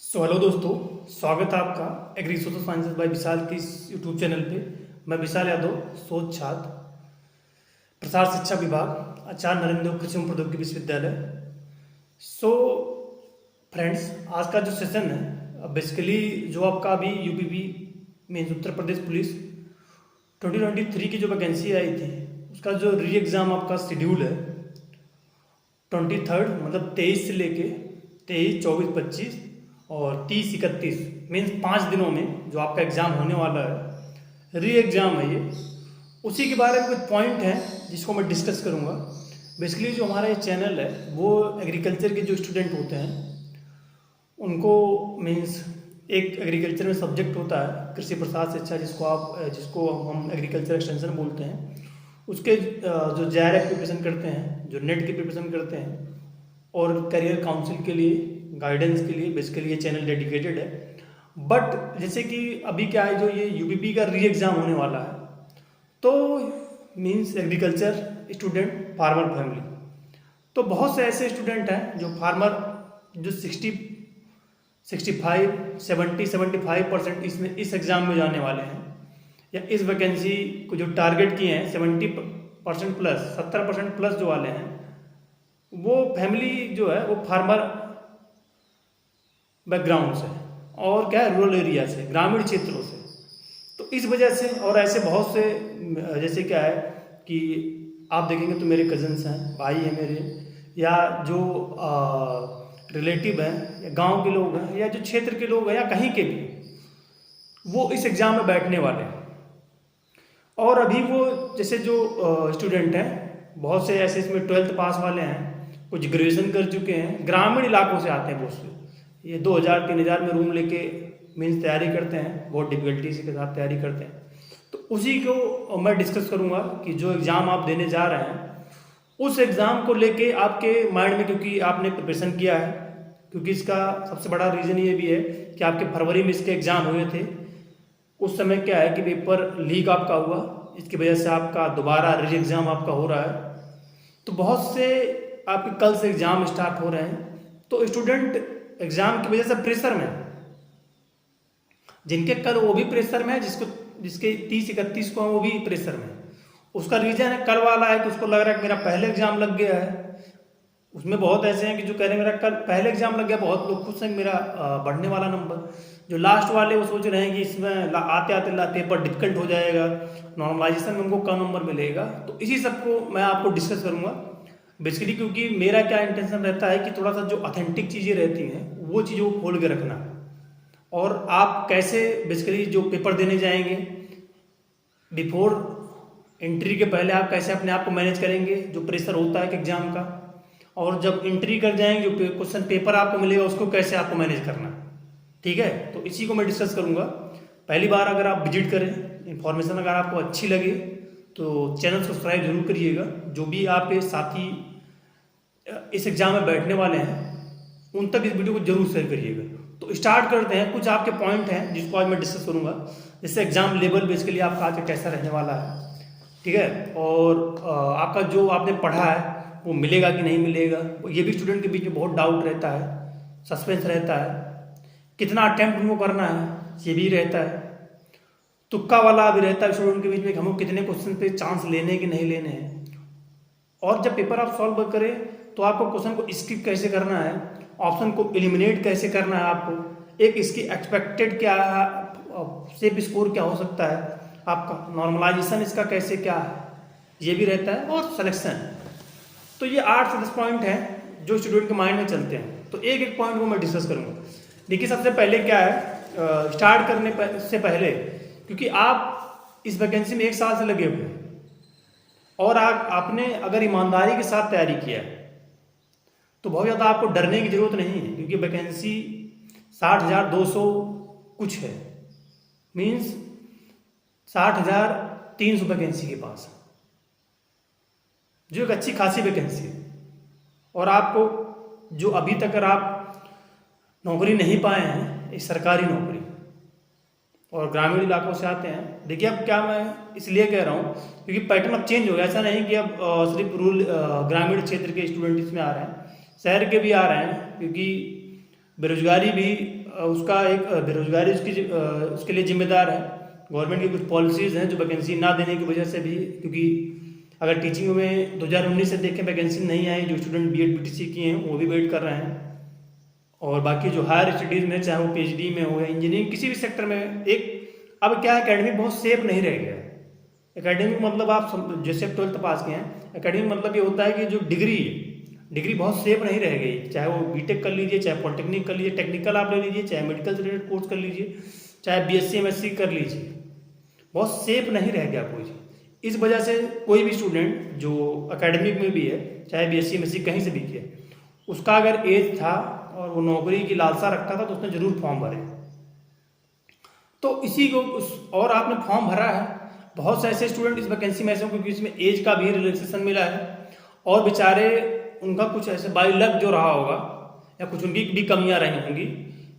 Hello दोस्तों, स्वागत है आपका एग्री सोशल साइंसेज बाय विशाल की इस यूट्यूब चैनल पे। मैं विशाल यादव, शोध छात्र, प्रसार शिक्षा विभाग, आचार्य नरेंद्र देव कृषि एवं प्रौद्योगिकी विश्वविद्यालय। सो फ्रेंड्स, आज का जो सेशन है बेसिकली जो आपका अभी UPP means Uttar Pradesh police 2023 की जो वैकेंसी आई थी उसका जो री एग्ज़ाम आपका शेड्यूल है 23 मतलब 23 से लेके 23, 24, 25 और 30, 31 मीन्स 5 दिनों में जो आपका एग्ज़ाम होने वाला है, री एग्ज़ाम है ये। उसी के बारे में कुछ पॉइंट हैं जिसको मैं डिस्कस करूँगा। बेसिकली जो हमारा ये चैनल है वो एग्रीकल्चर के जो स्टूडेंट होते हैं उनको मीन्स एक एग्रीकल्चर में सब्जेक्ट होता है कृषि प्रसार शिक्षा, जिसको हम एग्रीकल्चर एक्सटेंशन बोलते हैं। उसके जो JRF प्रिपरेशन करते हैं, जो नेट की प्रिपरेशन करते हैं और करियर काउंसिल के लिए गाइडेंस के लिए बेसिकली ये चैनल डेडिकेटेड है। बट जैसे कि अभी क्या है, जो ये यूपीपी का री एग्ज़ाम होने वाला है तो means agriculture student farmer family, तो बहुत से ऐसे स्टूडेंट हैं जो फार्मर जो 75% इसमें इस एग्ज़ाम में जाने वाले हैं, या इस वैकेंसी को जो टारगेट किए हैं 70% प्लस 70% प्लस जो वाले हैं वो फैमिली जो है वो फार्मर बैकग्राउंड से और क्या है रूरल एरिया से, ग्रामीण क्षेत्रों से। तो इस वजह से और ऐसे बहुत से जैसे क्या है कि आप देखेंगे तो मेरे कजन्स हैं, भाई हैं मेरे, या जो रिलेटिव हैं या गांव के लोग हैं या जो क्षेत्र के लोग हैं या कहीं के भी, वो इस एग्ज़ाम में बैठने वाले हैं। और अभी वो जैसे जो स्टूडेंट हैं बहुत से ऐसे इसमें 12th पास वाले हैं, कुछ ग्रेजुएशन कर चुके हैं, ग्रामीण इलाकों से आते हैं बहुत से, ये 2000-3000 में रूम लेके मीन्स तैयारी करते हैं, बहुत डिफिकल्टी के साथ तैयारी करते हैं। तो उसी को मैं डिस्कस करूंगा कि जो एग्ज़ाम आप देने जा रहे हैं उस एग्ज़ाम को लेके आपके माइंड में, क्योंकि आपने प्रिपरेशन किया है, क्योंकि इसका सबसे बड़ा रीज़न ये भी है कि आपके फरवरी में इसके एग्ज़ाम हुए थे, उस समय क्या है कि पेपर लीक आपका हुआ, इसकी वजह से आपका दोबारा री एग्ज़ाम आपका हो रहा है। तो बहुत से आपके कल से एग्ज़ाम स्टार्ट हो रहे हैं, तो स्टूडेंट एग्ज़ाम की वजह से प्रेशर में, जिनके कल वो भी प्रेशर में है, जिसके 30-31 को वो भी प्रेशर में। उसका रीज़न है कल वाला है कि उसको लग रहा है कि मेरा पहले एग्ज़ाम लग गया है। उसमें बहुत ऐसे हैं कि जो कह रहे हैं मेरा कल पहले एग्ज़ाम लग गया, बहुत लोग खुश हैं मेरा बढ़ने वाला नंबर। जो लास्ट वाले वो सोच रहे हैं कि इसमें आते आते पेपर डिफिकल्ट हो जाएगा, नॉर्मलाइजेशन में उनको कम नंबर मिलेगा। तो इसी सबको मैं आपको डिस्कस करूँगा बेसिकली, क्योंकि मेरा क्या इंटेंशन रहता है कि थोड़ा सा जो ऑथेंटिक चीज़ें रहती हैं वो चीज़ों को खोल के रखना, और आप कैसे बेसिकली जो पेपर देने जाएंगे बिफोर एंट्री के पहले आप कैसे अपने आप को मैनेज करेंगे, जो प्रेशर होता है एग्ज़ाम का, और जब एंट्री कर जाएंगे जो क्वेश्चन पेपर आपको मिलेगा उसको कैसे आपको मैनेज करना। ठीक है, तो इसी को मैं डिस्कस करूँगा। पहली बार अगर आप विजिट करें, इन्फॉर्मेशन अगर आपको अच्छी लगे तो चैनल सब्सक्राइब जरूर करिएगा। जो भी आपके साथी इस एग्ज़ाम में बैठने वाले हैं उन तक इस वीडियो को जरूर शेयर करिएगा। तो स्टार्ट करते हैं। कुछ आपके पॉइंट हैं जिसको आज मैं डिस्कस करूँगा, जैसे एग्ज़ाम लेवल बेसिकली आपका आज कैसा रहने वाला है, ठीक है, और आपका जो आपने पढ़ा है वो मिलेगा कि नहीं मिलेगा, ये भी स्टूडेंट के बीच में बहुत डाउट रहता है, सस्पेंस रहता है। कितना अटेम्प्ट उनको करना है ये भी रहता है, तुक्का वाला भी रहता है स्टूडेंट के बीच में कि हमको कितने क्वेश्चन पे चांस लेने कि नहीं लेने हैं। और जब पेपर आप सॉल्व करें तो आपको क्वेश्चन को स्किप कैसे करना है, ऑप्शन को एलिमिनेट कैसे करना है, आपको एक इसकी एक्सपेक्टेड क्या सेफ स्कोर क्या हो सकता है, आपका नॉर्मलाइजेशन इसका कैसे क्या है, ये भी रहता है, और सिलेक्शन। तो ये 8 से 10 पॉइंट हैं जो स्टूडेंट के माइंड में चलते हैं। तो एक एक पॉइंट को मैं डिस्कस करूँगा। देखिए, सबसे पहले क्या है, स्टार्ट करने से पहले, क्योंकि आप इस वैकेंसी में 1 साल से लगे हुए हैं और आपने अगर ईमानदारी के साथ तैयारी किया है तो बहुत ज़्यादा आपको डरने की ज़रूरत नहीं है, क्योंकि वैकेंसी 60,200 कुछ है, मीन्स 60,300 वैकेंसी के पास, जो एक अच्छी खासी वैकेंसी है। और आपको जो अभी तक अगर आप नौकरी नहीं पाए हैं, एक सरकारी नौकरी, और ग्रामीण इलाकों से आते हैं, देखिए अब क्या मैं इसलिए कह रहा हूँ क्योंकि पैटर्न अब चेंज हो गया। ऐसा नहीं कि अब सिर्फ रूरल ग्रामीण क्षेत्र के स्टूडेंट इसमें आ रहे हैं, शहर के भी आ रहे हैं, क्योंकि बेरोजगारी भी उसका एक बेरोजगारी उसके लिए जिम्मेदार है। गवर्नमेंट की कुछ पॉलिसीज़ हैं जो वैकेंसी ना देने की वजह से भी, क्योंकि अगर टीचिंग में 2019 से देखें वैकेंसी नहीं आई, जो स्टूडेंट बीएड बीटीसी किए हैं वो भी वेट कर रहे हैं। और बाकी जो हायर स्टडीज़ में, चाहे वो पीएचडी में हो या इंजीनियरिंग किसी भी सेक्टर में, एक अब क्या है, एकेडमिक बहुत सेफ नहीं रह गया है। एकेडमिक मतलब आप जैसे 12th पास किए हैं, एकेडमिक मतलब ये होता है कि जो डिग्री बहुत सेफ नहीं रह गई। चाहे वो बीटेक कर लीजिए, चाहे पॉलिटेक्निक कर लीजिए, टेक्निकल आप ले लीजिए, चाहे मेडिकल से रिलेटेड कोर्स कर लीजिए, चाहे बीएससी एमएससी कर लीजिए, बहुत सेफ नहीं रह गया कोई चीज़। इस वजह से कोई भी स्टूडेंट जो एकेडमिक में भी है, चाहे बीएससी एमएससी कहीं से भी किया, उसका अगर एज था और वो नौकरी की लालसा रखता था तो उसने जरूर फॉर्म भरे। तो इसी को और आपने फॉर्म भरा है, बहुत से ऐसे स्टूडेंट इस वैकेंसी में ऐसे हैं क्योंकि इसमें एज का भी रिलैक्सेशन मिला है, और बेचारे उनका कुछ ऐसे बाई लक जो रहा होगा या कुछ उनकी भी कमियां रही होंगी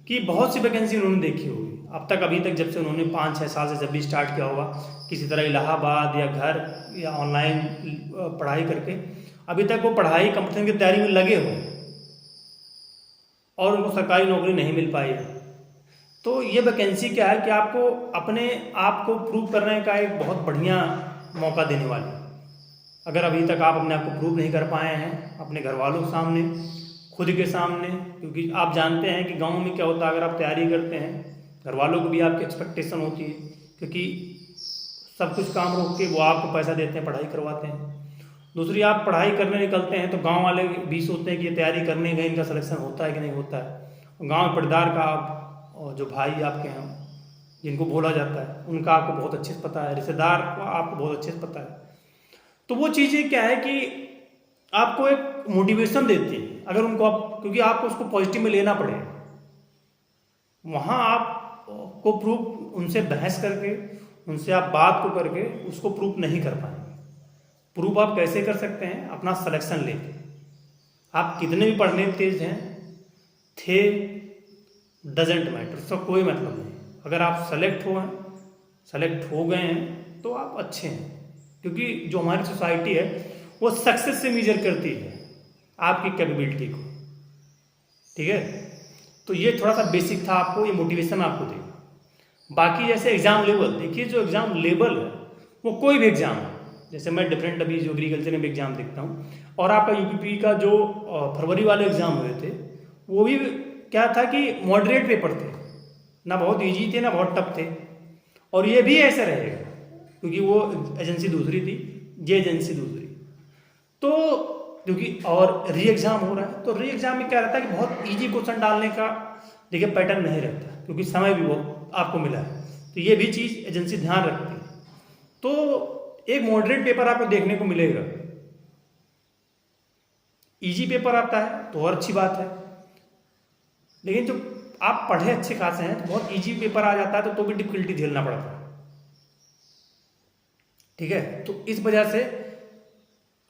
कि बहुत सी वैकेंसी उन्होंने देखी होगी अब तक, अभी तक जब से उन्होंने 5-6 साल से जब भी स्टार्ट किया होगा, किसी तरह इलाहाबाद या घर या ऑनलाइन पढ़ाई करके अभी तक वो पढ़ाई कंपटीशन की तैयारी में लगे हो और उनको सरकारी नौकरी नहीं मिल पाई है। तो ये वैकेंसी क्या है कि आपको अपने आप को प्रूव करने का एक बहुत बढ़िया मौका देने वाली है। अगर अभी तक आप अपने आप को प्रूव नहीं कर पाए हैं अपने घर वालों के सामने, खुद के सामने, क्योंकि आप जानते हैं कि गांव में क्या होता है, अगर आप तैयारी करते हैं घर वालों को भी आपकी एक्सपेक्टेशन होती है, क्योंकि सब कुछ काम रोक के वो आपको पैसा देते हैं, पढ़ाई करवाते हैं। दूसरी, आप पढ़ाई करने निकलते हैं तो गांव वाले भी सोचते हैं कि ये तैयारी करने गए, इनका सिलेक्शन होता है कि नहीं होता है। गांव परिवार का आप और जो भाई आपके हैं जिनको बोला जाता है उनका आपको बहुत अच्छे से पता है, रिश्तेदार को आपको बहुत अच्छे से पता है। तो वो चीज़ें क्या है कि आपको एक मोटिवेशन देती है, अगर उनको आप, क्योंकि आपको उसको पॉजिटिव में लेना पड़ेगा। वहाँ आपको प्रूफ उनसे बहस करके, उनसे आप बात को करके उसको प्रूफ नहीं कर पाएंगे। प्रूफ आप कैसे कर सकते हैं? अपना सिलेक्शन लेके। आप कितने भी पढ़ने तेज हैं थे, डजेंट मैटर, उसका कोई मतलब नहीं। अगर आप सेलेक्ट हो गए हैं तो आप अच्छे हैं, क्योंकि जो हमारी सोसाइटी है वो सक्सेस से मेजर करती है आपकी कैपेबिलिटी को। ठीक है, तो ये थोड़ा सा बेसिक था, आपको ये मोटिवेशन आपको देगा। बाकी जैसे एग्जाम लेवल, देखिए जो एग्जाम लेवल है वो कोई भी एग्जाम है, जैसे मैं डिफरेंट अभी जो एग्रीकल्चर में भी एग्जाम देखता हूँ, और आपका यूपीपी का जो फरवरी वाले एग्जाम हुए थे वो भी क्या था कि मॉडरेट पेपर थे, ना बहुत इजी थे ना बहुत टफ थे। और ये भी ऐसे रहेगा क्योंकि वो एजेंसी दूसरी थी, ये एजेंसी दूसरी। तो क्योंकि और री एग्जाम हो रहा है, तो री एग्जाम में क्या रहता है कि बहुत इजी क्वेश्चन डालने का देखिए पैटर्न नहीं रहता, क्योंकि समय भी वो आपको मिला है। तो ये भी चीज़ एजेंसी ध्यान रखती है। तो एक मॉडरेट पेपर आपको देखने को मिलेगा। इजी पेपर आता है तो और अच्छी बात है, लेकिन जो आप पढ़े अच्छे खासे हैं तो बहुत इजी पेपर आ जाता है तो भी डिफिकल्टी झेलना पड़ता है। ठीक है, तो इस वजह से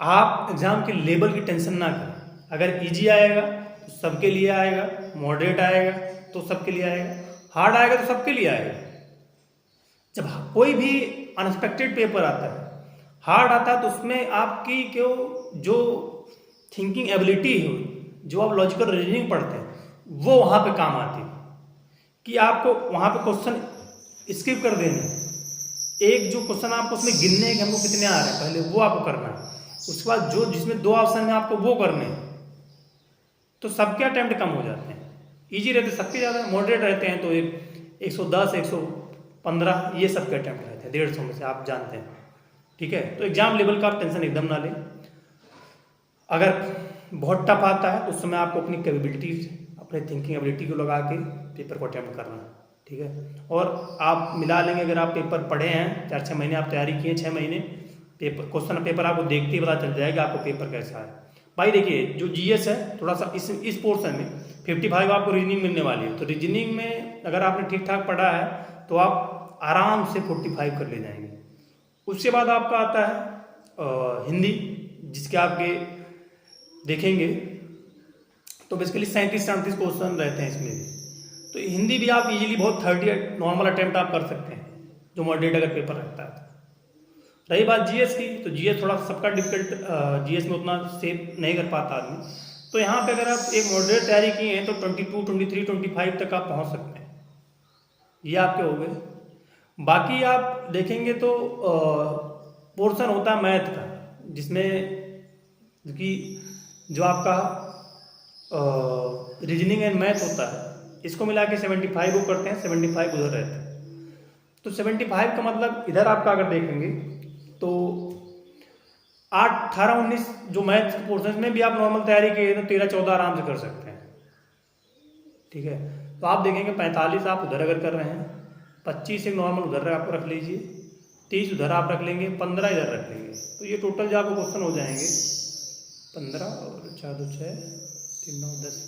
आप एग्जाम के लेवल की टेंशन ना करें। अगर इजी आएगा तो सबके लिए आएगा, मॉडरेट आएगा तो सबके लिए आएगा, हार्ड आएगा तो सबके लिए आएगा। जब कोई भी अनएक्सपेक्टेड पेपर आता है, हार्ड आता है, तो उसमें आपकी जो थिंकिंग एबिलिटी है, जो आप लॉजिकल रीजनिंग पढ़ते हैं, वो वहाँ पे काम आती है कि आपको वहाँ पे क्वेश्चन स्किप कर देना है। एक जो क्वेश्चन आपको उसमें गिनने हैं कि हमको कितने आ रहे हैं, पहले वो आपको करना है। उसके बाद जो जिसमें 2 ऑप्शन है आपको वो करने हैं, तो सबके अटेम्प्ट कम हो जाते हैं। इजी रहते सबके ज़्यादा, मॉडरेट रहते हैं तो 110 115 ये सबके अटेम्प्ट रहते हैं 150 में से, आप जानते हैं। ठीक है, तो एग्जाम लेवल का आप टेंशन एकदम ना लें। अगर बहुत टफ आता है तो उस समय आपको अपनी कैपेबिलिटीज, अपने थिंकिंग एबिलिटी को लगा के पेपर को अटेम्प्ट करना है। ठीक है, और आप मिला लेंगे, अगर आप पेपर पढ़े हैं 4-6 महीने आप तैयारी किए, 6 महीने पेपर क्वेश्चन पेपर आपको देखते ही पता चल जाएगा आपको पेपर कैसा है। भाई देखिए जो जीएस है थोड़ा सा इस पोर्शन में 55 आपको रीजनिंग मिलने वाली है, तो रीजनिंग में अगर आपने ठीक ठाक पढ़ा है तो आप आराम से 45 कर ले जाएंगे। उसके बाद आपका आता है हिंदी, जिसके आपके देखेंगे तो बेसिकली 37-38 क्वेश्चन रहते हैं इसमें भी। तो हिंदी भी आप इजीली बहुत 30 नॉर्मल अटेम्प्ट आप कर सकते हैं, जो मॉडरेट अगर पेपर रहता है। रही बात जीएस की, तो जीएस थोड़ा सबका डिफिकल्ट, जीएस में उतना सेव नहीं कर पाता आदमी। तो यहाँ पे अगर आप एक मॉडरेट तैयारी किए हैं तो 22, 23, 25 तक आप पहुँच सकते हैं। ये आपके हो गए। बाकी आप देखेंगे तो पोर्शन होता है मैथ का, जिसमें कि जो आपका रीजनिंग एंड मैथ होता है, इसको मिला के 75 वो करते हैं, 75 उधर रहता है। तो 75 का मतलब इधर आपका अगर देखेंगे तो 8, 18, 19 जो मैथ पोर्शन में भी आप नॉर्मल तैयारी किए तो 13, 14 आराम से कर सकते हैं। ठीक है, तो आप देखेंगे 45 आप उधर अगर कर रहे हैं, 25 एक नॉर्मल उधर आप रख लीजिए, 30 उधर आप रख लेंगे, 15 इधर रख लेंगे, तो ये टोटल जो आपको क्वेश्चन हो जाएंगे 15 और 4, 2, 6, 3, 9, 10,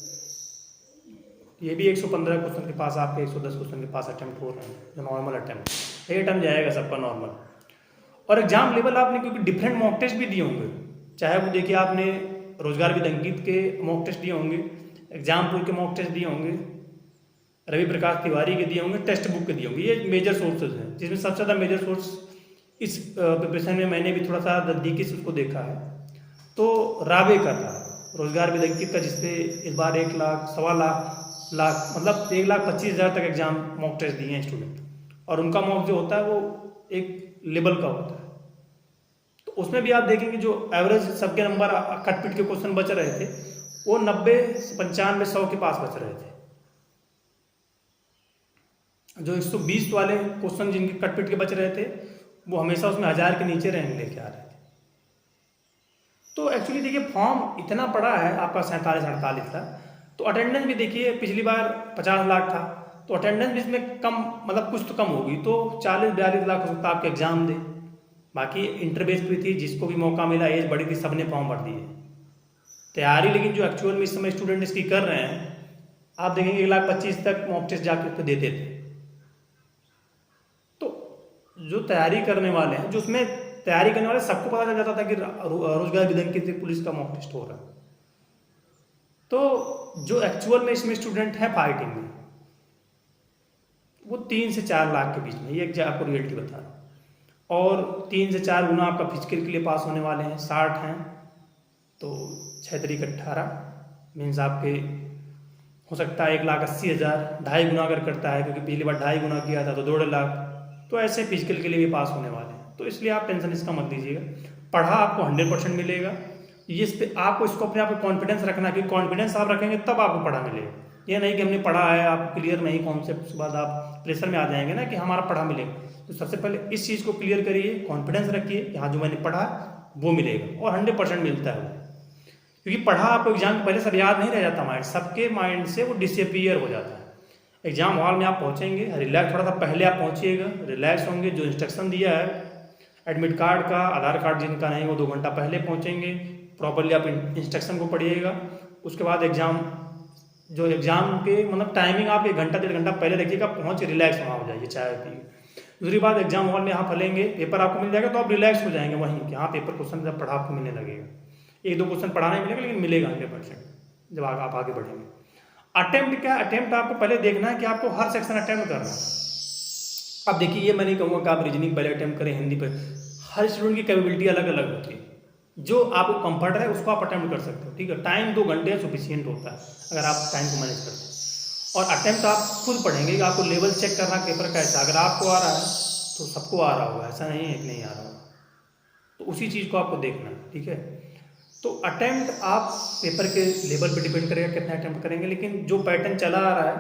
ये भी 115 क्वेश्चन के पास, आपके 110 क्वेश्चन के पास अटेम्प्ट हो रहे हैं, जो नॉर्मल अटेम्प्ट, ये अटेम्प्ट जाएगा सबका नॉर्मल। और एग्जाम लेवल आपने क्योंकि डिफरेंट मॉक टेस्ट भी दिए होंगे, चाहे वो देखिए आपने रोजगार विद अंकित के मॉक टेस्ट दिए होंगे, एग्जामपुर के मॉक टेस्ट दिए होंगे, रवि प्रकाश तिवारी के दिए होंगे, टेक्स्ट बुक के दिए होंगे, ये मेजर सोर्सेज हैं, जिसमें सबसे ज़्यादा मेजर सोर्स इस प्रिपरेशन में मैंने भी थोड़ा सा नज़दीकी से उसको देखा है, तो रावे का था रोजगार विद अंकित का, जिसपे इस बार 1 लाख, 1.25 लाख मतलब 1,25,000 तक एग्जाम मॉक टेस्ट दिए हैं स्टूडेंट, और उनका मॉक जो होता है वो एक लेवल का होता है। तो उसमें भी आप देखेंगे जो एवरेज सबके नंबर कटपिट के क्वेश्चन बच रहे थे वो 90, 95, 100 के पास बच रहे थे। जो 120 वाले क्वेश्चन जिनके कटपिट के बच रहे थे वो हमेशा उसमें 1000 के नीचे रैंक लेके आ रहे थे। तो एक्चुअली देखिए फॉर्म इतना पड़ा है आपका 47, 48 था, तो अटेंडेंस भी देखिए पिछली बार 50 लाख था, तो अटेंडेंस भी इसमें कम, मतलब कुछ तो कम होगी, तो 40, 42 लाख हो सकता है आपके एग्जाम दे। बाकी इंटरबेस भी थी, जिसको भी मौका मिला, एज बड़ी थी, सबने फॉर्म भर दिए तैयारी। लेकिन जो एक्चुअल में इस समय स्टूडेंट इसकी कर रहे हैं, आप देखेंगे 1,25,000 तक मॉक टेस्ट जाके उसको देते थे। तो जो तैयारी करने वाले हैं, जो उसमें तैयारी करने वाले सबको पता चल जाता था कि रोजगार विद अंकित से पुलिस का मॉक टेस्ट हो रहा है। तो जो एक्चुअल में इसमें स्टूडेंट है फाइटिंग में, वो 3 से 4 लाख के बीच में, ये आपको रियलिटी बता रहा हूँ। और 3 से 4 गुना आपका फिजिकल के लिए पास होने वाले हैं, 60 हैं, तो 6 तरीक 18 मीन्स आपके हो सकता है 1,80,000, 2.5 गुना अगर करता है, क्योंकि पिछली बार 2.5 गुना किया था तो 1.5 लाख, तो ऐसे फिजिकल के लिए भी पास होने वाले हैं। तो इसलिए आप टेंशन इसका मत लीजिएगा, पढ़ा आपको 100% मिलेगा। ये इस पे आपको इसको अपने आप को कॉन्फिडेंस रखना, क्योंकि कॉन्फिडेंस आप रखेंगे तब आपको पढ़ा मिलेगा। ये नहीं कि हमने पढ़ा है, आप क्लियर नहीं कॉन्सेप्ट, उसके बाद आप प्रेशर में आ जाएंगे ना कि हमारा पढ़ा मिलेगा। तो सबसे पहले इस चीज़ को क्लियर करिए, कॉन्फिडेंस रखिए कि हाँ जो मैंने पढ़ा वो मिलेगा, और 100% मिलता है वो। क्योंकि पढ़ा आपको एग्जाम के पहले सब याद नहीं रह जाता, माइंड सबके माइंड से वो डिसअपियर हो जाता है। एग्जाम हॉल में आप पहुंचेंगे, रिलैक्स, थोड़ा सा पहले आप पहुंचिएगा, रिलैक्स होंगे, जो इंस्ट्रक्शन दिया है एडमिट कार्ड का, आधार कार्ड जिनका नहीं वो 2 घंटा पहले पहुंचेंगे, प्रॉपरली आप इंस्ट्रक्शन को पढ़िएगा। उसके बाद एग्जाम, जो एग्जाम के मतलब टाइमिंग आप 1 घंटा 1.5 घंटा पहले रखिएगा, पहुंच रिलैक्स वहाँ हो जाइए, चाय पिए। दूसरी बात, एग्जाम हॉल में आप फलेंगे, पेपर आपको मिल जाएगा तो आप रिलैक्स हो जाएंगे वहीं कि हाँ पेपर क्वेश्चन जब पढ़ा आपको मिलने लगेगा। 1-2 क्वेश्चन पढ़ा नहीं मिलेगा, लेकिन मिलेगा 100% जब आप आगे बढ़ेंगे। अटेम्प्ट क्या, अटेम्प्ट आपको पहले देखना है कि आपको हर सेक्शन अटेम्प्ट करना है। अब देखिए ये मैं नहीं कहूँगा कि आप रीजनिंग पहले अटेम्प्ट करें, हिंदी पर, हर स्टूडेंट की कैपेबिलिटी अलग अलग होती है, जो आपको कंफर्ट है उसको आप अटेम्प्ट कर सकते हो। ठीक है, टाइम 2 घंटे सफिशियंट होता है अगर आप टाइम को मैनेज करते हैं। और अटेम्प्ट आप खुद पढ़ेंगे कि आपको लेवल चेक करना पेपर कैसा, अगर आपको आ रहा है तो सबको आ रहा होगा, ऐसा नहीं है कि नहीं आ रहा होगा, तो उसी चीज़ को आपको देखना है। ठीक है, तो अटेम्प्ट आप पेपर के लेवल पे डिपेंड करेगा कितना अटेम्प्ट करेंगे, लेकिन जो पैटर्न चला आ रहा है,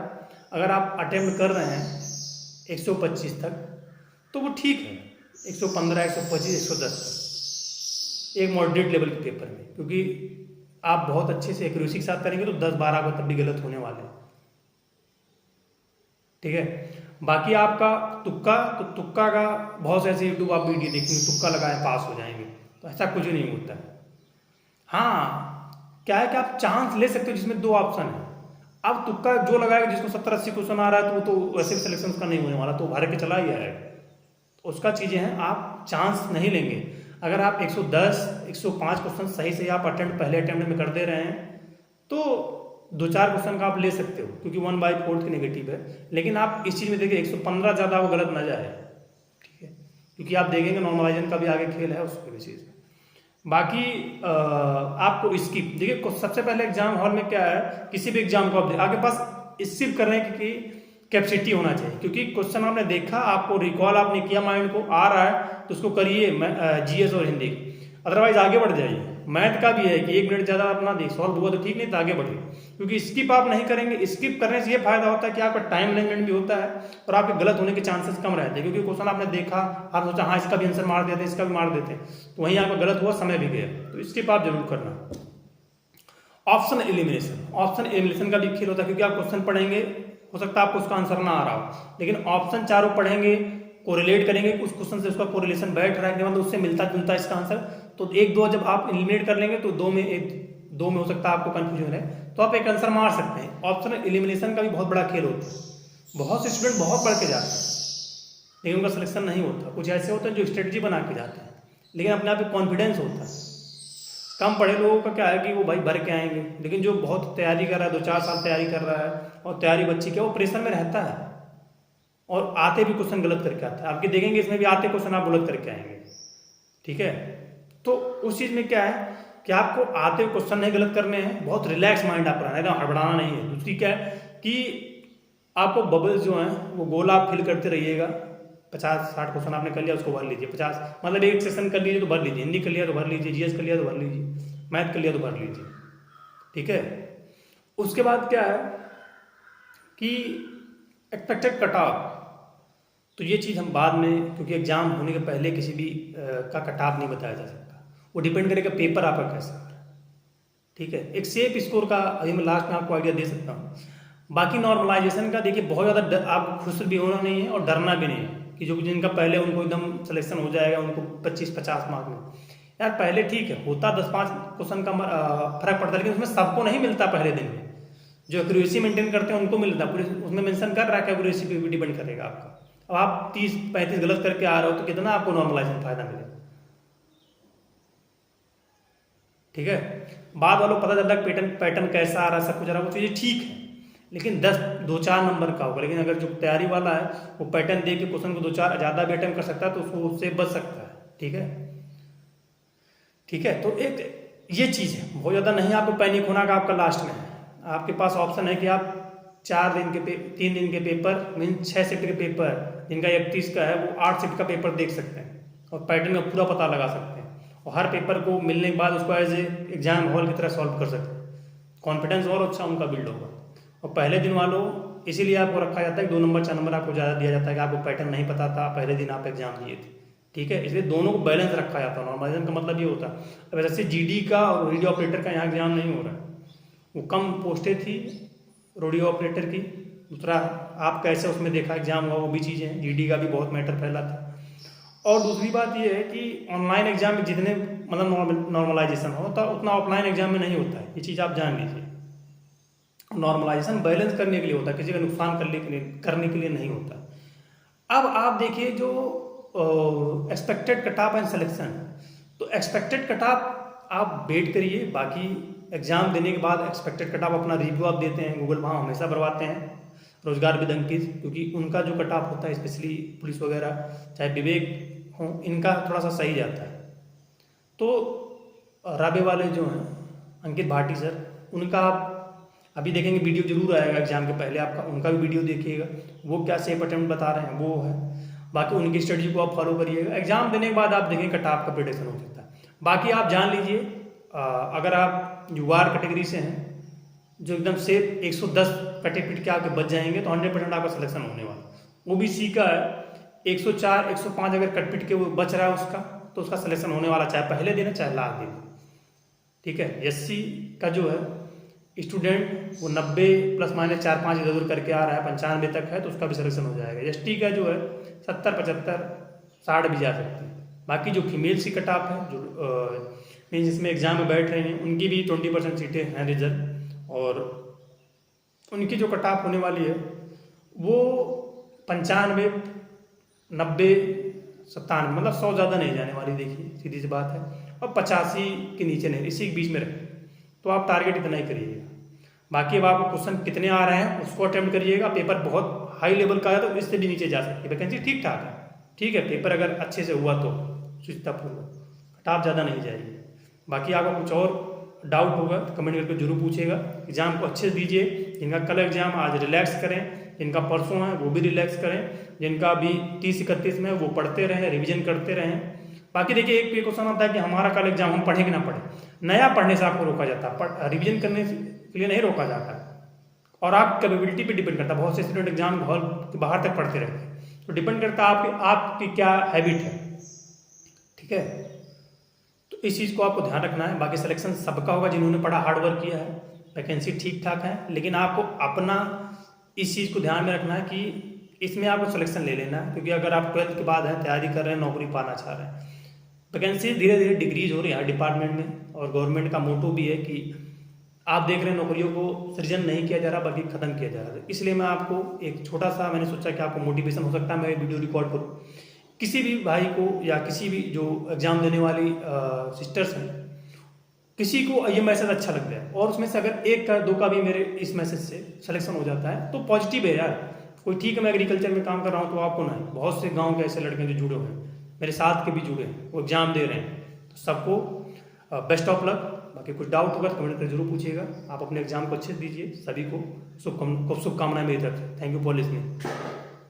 अगर आप अटेम्प्ट कर रहे हैं 125 तक तो वो ठीक है, 115, 125, 110 तक एक मॉडरेट लेवल के पेपर में, क्योंकि आप बहुत अच्छे से एक्यूरेसी के साथ करेंगे तो 10-12 को तब भी गलत होने वाले हैं। ठीक है, बाकी आपका तुक्का, तो तुक्का का बहुत से ऐसे यूट्यूब आप वीडियो देखेंगे, तुक्का लगाए पास हो जाएंगे, तो ऐसा कुछ नहीं होता है। हाँ क्या है कि आप चांस ले सकते हो जिसमें 2 ऑप्शन है। अब तुक्का जो लगाएगा जिसको 70-80 क्वेश्चन आ रहा है तो वो तो वैसे भी सिलेक्शन उसका नहीं होने वाला, तो भर के चला ही आएगा, तो उसका चीज़ें हैं, आप चांस नहीं लेंगे। अगर आप 110, 105 क्वेश्चन सही से आप पहले अटेम्प्ट में कर दे रहे हैं तो 2-4 क्वेश्चन का आप ले सकते हो, क्योंकि 1/4 की नेगेटिव है। लेकिन आप इस चीज़ में देखिए 115 ज़्यादा वो गलत ना जाए। ठीक है, क्योंकि आप देखेंगे नॉर्मलाइजेशन का भी आगे खेल है उसके बेसिस में। बाकी आपको स्किप देखिए, सबसे पहले एग्जाम हॉल में क्या है, किसी भी एग्जाम को आप आपके पास स्किप करने की कैपेसिटी होना चाहिए, क्योंकि क्वेश्चन आपने देखा, आपको रिकॉल आपने किया, माइंड को आ रहा है तो उसको करिए जीएस और हिंदी, अदरवाइज आगे बढ़ जाइए। मैथ का भी है कि 1 मिनट ज़्यादा अपना देख सॉल्व हुआ तो ठीक, नहीं तो आगे बढ़िए, क्योंकि स्किप आप नहीं करेंगे। स्किप करने से ये फायदा होता है कि आपका टाइम मैनेजमेंट भी होता है और आपके गलत होने के चांसेस कम रहते हैं, क्योंकि क्वेश्चन आपने देखा, आप सोचा हाँ इसका भी आंसर मार देते, इसका भी मार देते, तो वहीं आपका गलत हुआ, समय भी गया। तो स्किप आप जरूर करना। ऑप्शन एलिमिनेशन, ऑप्शन एलिमिनेशन का भी खेल होता है, क्योंकि आप क्वेश्चन पढ़ेंगे, हो सकता है आपको उसका आंसर ना आ रहा हो, लेकिन ऑप्शन चारों पढ़ेंगे, कोरिलेट करेंगे, उस क्वेश्चन से उसका कोरिलेशन बैठ रहा है, मतलब उससे मिलता जुलता है इसका आंसर, तो एक दो जब आप एलिमिनेट कर लेंगे तो दो में हो सकता है आपको कंफ्यूजन है, तो आप एक आंसर मार सकते हैं। ऑप्शन एलिमिनेशन का भी बहुत बड़ा खेल होता है, बहुत से स्टूडेंट बहुत पढ़ के जाते हैं लेकिन उनका सिलेक्शन नहीं होता। कुछ ऐसे होते हैं जो स्ट्रेटजी बना के जाते हैं, लेकिन अपने आप में कॉन्फिडेंस होता है। कम पढ़े लोगों का क्या है कि वो भाई भर के आएंगे, लेकिन जो बहुत तैयारी कर रहा है, 2-4 साल तैयारी कर रहा है और तैयारी बच्ची क्या, वो प्रेशर में रहता है और आते भी क्वेश्चन गलत करके आता है। आपके देखेंगे इसमें भी आते क्वेश्चन आप गलत करके आएंगे, ठीक है। तो उस चीज़ में क्या है कि आपको आते हुए क्वेश्चन नहीं गलत करने हैं, बहुत रिलैक्स माइंड आप रहना है, एकदम हड़बड़ाना नहीं है। दूसरी क्या है कि आपको बबल्स जो हैं वो गोला आप फिल करते रहिएगा। 50-60 क्वेश्चन आपने कर लिया, उसको भर लीजिए। 50 मतलब एक सेशन कर लीजिए तो भर लीजिए, हिंदी कर लिया तो भर लीजिए, जीएस कर लिया तो भर लीजिए, मैथ कर लिया तो भर लीजिए, ठीक है। उसके बाद क्या है कि एक्सपेक्टेड कट ऑफ, तो ये चीज़ हम बाद में, क्योंकि एग्जाम होने के पहले किसी भी का कट ऑफ नहीं बताया जा सकता, वो डिपेंड करेगा पेपर आपका कैसा है, ठीक है। एक सेफ स्कोर का अभी मैं लास्ट में आपको आइडिया दे सकता हूँ। बाकी नॉर्मलाइजेशन का देखिए, बहुत ज़्यादा आपको खुश भी होना नहीं है और डरना भी नहीं है कि जो जिनका पहले उनको एकदम सिलेक्शन हो जाएगा, उनको 25-50 मार्क में। यार पहले ठीक है, होता 10-5 क्वेश्चन का फर्क पड़ता है, लेकिन उसमें सबको नहीं मिलता पहले दिन में। जो एक्यूरेसी मेंटेन करते हैं उनको मिलता है, पूरे उसमें मेंशन कर रहा है कि एक्यूरेसी पे भी डिपेंड करेगा आपका। अब आप 30-35 गलत करके आ रहे हो तो कितना आपको नॉर्मलाइजेशन फायदा मिलेगा, ठीक है। बाद वालों को पता चलता है पैटर्न कैसा आ रहा है, सब कुछ आ रहा है, वो चीज़ें ठीक है, लेकिन 2-4 नंबर का होगा। लेकिन अगर जो तैयारी वाला है वो पैटर्न देख के क्वेश्चन को 2-4 ज़्यादा भी अटेम्प्ट कर सकता है, तो उसको उससे बच सकता है, ठीक है, ठीक है। तो एक ये चीज़ है, बहुत ज़्यादा नहीं आपको पैनिक होना का। आपका लास्ट में आपके पास ऑप्शन है कि आप 3 दिन के पेपर मीन 6 शिफ्ट के पेपर, जिनका 31 का है वो 8 शिफ्ट का पेपर देख सकते हैं और पैटर्न का पूरा पता लगा सकते हैं, और हर पेपर को मिलने के बाद उसको एज ए एग्जाम हॉल की तरह सॉल्व कर सकते हैं। कॉन्फिडेंस और अच्छा उनका बिल्ड होगा। और पहले दिन वालों, इसीलिए आपको रखा जाता है कि 2 नंबर 4 नंबर आपको ज़्यादा दिया जाता है कि आपको पैटर्न नहीं पता था, पहले दिन आप एग्जाम दिए थे, ठीक है। इसलिए दोनों को बैलेंस रखा जाता है। नॉर्मलाइजेशन का मतलब ये होता है, अब जैसे जीडी का और रेडियो ऑपरेटर का यहाँ एग्जाम नहीं हो रहा है, वो कम पोस्टें थी रेडियो ऑपरेटर की। दूसरा आप कैसे उसमें देखा एग्जाम हुआ, वो भी चीज़ें हैं, जीडी का भी बहुत मैटर फैला था। और दूसरी बात ये है कि ऑनलाइन एग्जाम में जितने मतलब नॉर्मलाइजेशन होता है उतना ऑफलाइन एग्जाम में नहीं होता है, ये चीज़ आप जान लीजिए। नॉर्मलाइजेशन बैलेंस करने के लिए होता है, किसी का नुकसान करने के लिए नहीं होता। अब आप देखिए जो expected cut off and selection, तो एक्सपेक्टेड कट ऑफ आप वेट करिए, बाकी एग्जाम देने के बाद एक्सपेक्टेड कट ऑफ अपना रिव्यू आप देते हैं, गूगल वहाँ हमेशा भरवाते हैं रोजगार विद अंकित, क्योंकि उनका जो कट ऑफ होता है स्पेशली पुलिस वगैरह चाहे विवेक हो, इनका थोड़ा सा सही जाता है। तो राबे वाले जो हैं अंकित भाटी सर, उनका आप अभी देखेंगे, वीडियो जरूर आएगा एग्जाम के पहले आपका, उनका भी वीडियो देखिएगा, वो क्या सेफ अटेम्प्ट बता रहे हैं वो है। बाकी उनकी स्ट्रेटजी को आप फॉलो करिएगा, एग्जाम देने के बाद आप देखेंगे कट ऑफ का प्रेडिक्शन हो सकता है। बाकी आप जान लीजिए, अगर आप युवार कैटेगरी से हैं जो एकदम सेफ 110 कटे पीट के आपके बच जाएंगे तो 100% आपका सिलेक्शन होने वाला। ओबीसी का 104-105 अगर कट पीट के वो बच रहा है उसका, तो उसका सिलेक्शन होने वाला, चाहे पहले दिन है चाहे लास्ट दिन, ठीक है। एससी का जो है स्टूडेंट वो 90 ± 4-5 इधर उधर करके आ रहा है, 95 तक है तो उसका भी सिलेक्शन हो जाएगा। एसटी का जो है 70-75-60 भी जा सकते हैं। बाकी जो फीमेल सी कट ऑफ है, जो मीन जिसमें एग्जाम में बैठ रहे हैं, उनकी भी 20% सीटें हैं रिजर्व, और उनकी जो कट ऑफ होने वाली है वो 95, 90, 97, मतलब 100 ज़्यादा नहीं जाने वाली, देखिए सीधी सी बात है, और 85 के नीचे नहीं, इसी के बीच में रहे, तो आप टारगेट इतना ही करिएगा। बाकी अब आपको क्वेश्चन कितने आ रहे हैं उसको अटेम्प्ट करिएगा। पेपर बहुत हाई लेवल का है तो इससे भी नीचे जा सकती है, वैकेंसी ठीक ठाक है, ठीक है। पेपर अगर अच्छे से हुआ तो सुचितापूर्वक कट ऑफ ज़्यादा नहीं जाएगी। बाकी आपको कुछ और डाउट होगा तो कमेंट करके जरूर पूछेगा। एग्ज़ाम को अच्छे से दीजिए। जिनका कल एग्ज़ाम आज रिलैक्स करें, जिनका परसों है वो भी रिलैक्स करें, जिनका अभी 30-31 में वो पढ़ते रहें, रिवीजन करते रहें। बाकी देखिए एक क्वेश्चन आता है कि हमारा कल एग्जाम हम पढ़े कि ना पढ़े। नया पढ़ने से आपको रोका जाता है, रिवीजन करने के लिए नहीं रोका जाता है। और आप कैपेबिलिटी पे डिपेंड करता है। बहुत से स्टूडेंट एग्जाम हॉल के बाहर तक पढ़ते रहते हैं, तो डिपेंड करता है आपकी क्या हैबिट है। ठीक है, तो इस चीज़ को आपको ध्यान रखना है। बाकी सिलेक्शन सबका होगा जिन्होंने पढ़ा, हार्ड वर्क किया है, वैकेंसी ठीक ठाक है, लेकिन आपको अपना इस चीज़ को ध्यान में रखना है कि इसमें आपको सिलेक्शन ले लेना है। क्योंकि अगर आप 12th के बाद हैं, तैयारी कर रहे हैं, नौकरी पाना चाह रहे हैं, वैकेंसी धीरे धीरे डिक्रीज हो रही है डिपार्टमेंट में। और गवर्नमेंट का मोटो भी है कि आप देख रहे हैं नौकरियों को सृजन नहीं किया जा रहा बल्कि खत्म किया जा रहा है। इसलिए मैं आपको एक छोटा सा, मैंने सोचा कि आपको मोटिवेशन हो सकता है, मैं वीडियो रिकॉर्ड करूँ। किसी भी भाई को या किसी भी जो एग्जाम देने वाली सिस्टर्स हैं, किसी को ये मैसेज अच्छा लग गया और उसमें से अगर एक का दो का भी मेरे इस मैसेज से सिलेक्शन हो जाता है तो पॉजिटिव है यार। कोई ठीक है, मैं एग्रीकल्चर में काम कर रहा हूँ तो आपको नहीं, बहुत से गाँव के ऐसे लड़के जो जुड़े हुए हैं, मेरे साथ के भी जुड़े हैं, वो एग्जाम दे रहे हैं। तो सबको बेस्ट ऑफ लक। बाकी कुछ डाउट होगा तो कमेंट करके जरूर पूछिएगा। आप अपने एग्जाम को अच्छे से दीजिए। सभी को शुभकामनाएं मेरी तरफ से। Thank you for listening.